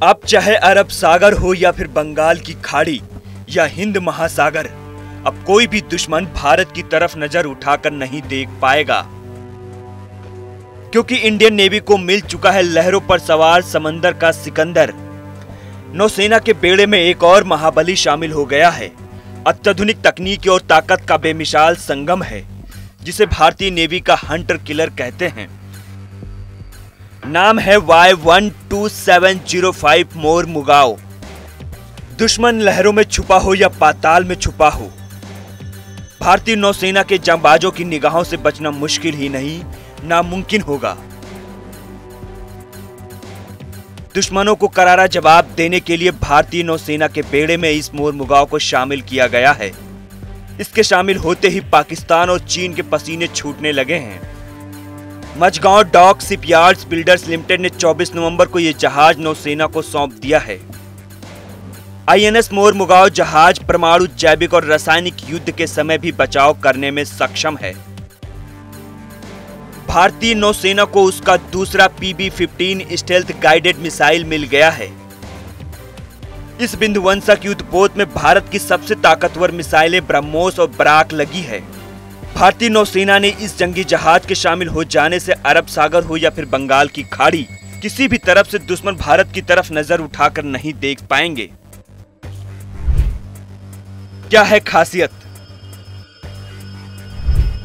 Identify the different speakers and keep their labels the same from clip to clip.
Speaker 1: अब चाहे अरब सागर हो या फिर बंगाल की खाड़ी या हिंद महासागर, अब कोई भी दुश्मन भारत की तरफ नजर उठाकर नहीं देख पाएगा, क्योंकि इंडियन नेवी को मिल चुका है लहरों पर सवार समंदर का सिकंदर। नौसेना के बेड़े में एक और महाबली शामिल हो गया है। अत्याधुनिक तकनीक और ताकत का बेमिसाल संगम है, जिसे भारतीय नेवी का हंटर किलर कहते हैं। नाम है Y12705 मोरमुगाओ। दुश्मन लहरों में छुपा हो या पाताल में छुपा हो, भारतीय नौसेना के जांबाजों की निगाहों से बचना मुश्किल ही नहीं, नामुमकिन होगा। दुश्मनों को करारा जवाब देने के लिए भारतीय नौसेना के बेड़े में इस मोरमुगाओ को शामिल किया गया है। इसके शामिल होते ही पाकिस्तान और चीन के पसीने छूटने लगे हैं। Mazagon Dock Shipyards Builders Limited ने 24 नवंबर को यह जहाज नौसेना को सौंप दिया है। INS मोरमुगाओ जहाज परमाणु, जैविक और रासायनिक युद्ध के समय भी बचाव करने में सक्षम है। भारतीय नौसेना को उसका दूसरा PB-15 स्टेल्थ गाइडेड मिसाइल मिल गया है। इस बिंदुवंशक युद्धपोत में भारत की सबसे ताकतवर मिसाइलें ब्रह्मोस और बराक लगी है। भारतीय नौसेना ने इस जंगी जहाज के शामिल हो जाने से अरब सागर हो या फिर बंगाल की खाड़ी, किसी भी तरफ से दुश्मन भारत की तरफ नजर उठाकर नहीं देख पाएंगे। क्या है खासियत?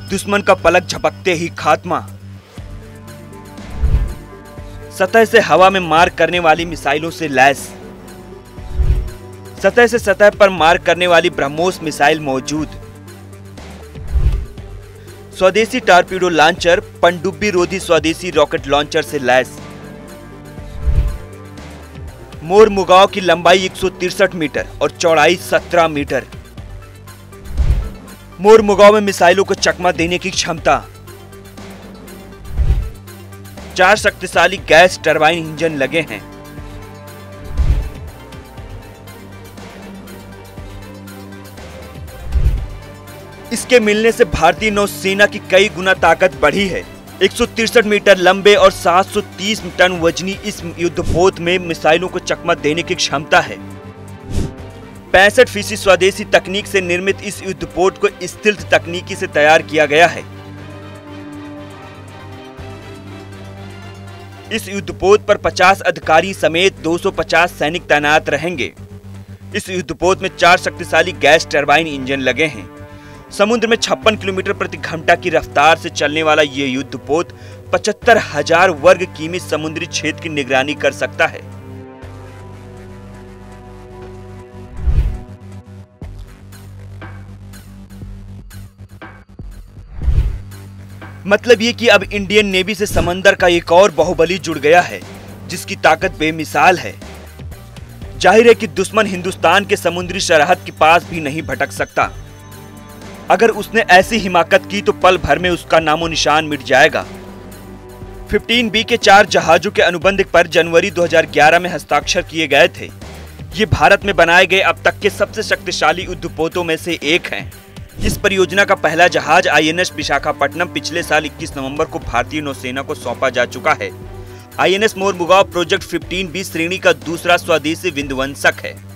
Speaker 1: दुश्मन का पलक झपकते ही खात्मा। सतह से हवा में मार करने वाली मिसाइलों से लैस, सतह से सतह पर मार करने वाली ब्रह्मोस मिसाइल मौजूद, स्वदेशी टॉर्पीडो लॉन्चर, पनडुब्बी रोधी स्वदेशी रॉकेट लॉन्चर से लैस। मोरमुगाओ की लंबाई 163 मीटर और चौड़ाई 17 मीटर। मोरमुगाओ में मिसाइलों को चकमा देने की क्षमता। 4 शक्तिशाली गैस टरबाइन इंजन लगे हैं। इसके मिलने से भारतीय नौसेना की कई गुना ताकत बढ़ी है। 163 मीटर लंबे और 730 टन वजनी इस युद्धपोत में मिसाइलों को चकमा देने की क्षमता है। 65% स्वदेशी तकनीक से निर्मित इस युद्धपोत को स्टील्थ तकनीकी से तैयार किया गया है। इस युद्धपोत पर 50 अधिकारी समेत 250 सैनिक तैनात रहेंगे। इस युद्धपोत में 4 शक्तिशाली गैस टरबाइन इंजन लगे हैं। समुद्र में 56 किलोमीटर प्रति घंटा की रफ्तार से चलने वाला ये युद्धपोत 75,000 वर्ग किमी समुद्री क्षेत्र की निगरानी कर सकता है। मतलब ये कि अब इंडियन नेवी से समंदर का एक और बाहुबली जुड़ गया है, जिसकी ताकत बेमिसाल है। जाहिर है कि दुश्मन हिंदुस्तान के समुद्री सरहद के पास भी नहीं भटक सकता। अगर उसने ऐसी हिमाकत की तो पल भर में उसका नामो निशान मिट जाएगा। 15B के 4 जहाजों के अनुबंध पर जनवरी 2011 में हस्ताक्षर किए गए थे। ये भारत में बनाए गए अब तक के सबसे शक्तिशाली युद्धपोतों में से एक हैं। इस परियोजना का पहला जहाज INS विशाखापट्टनम पिछले साल 21 नवंबर को भारतीय नौसेना को सौंपा जा चुका है। INS मोरमुगाओ प्रोजेक्ट 15B श्रेणी का दूसरा स्वदेशी विध्वंसक है।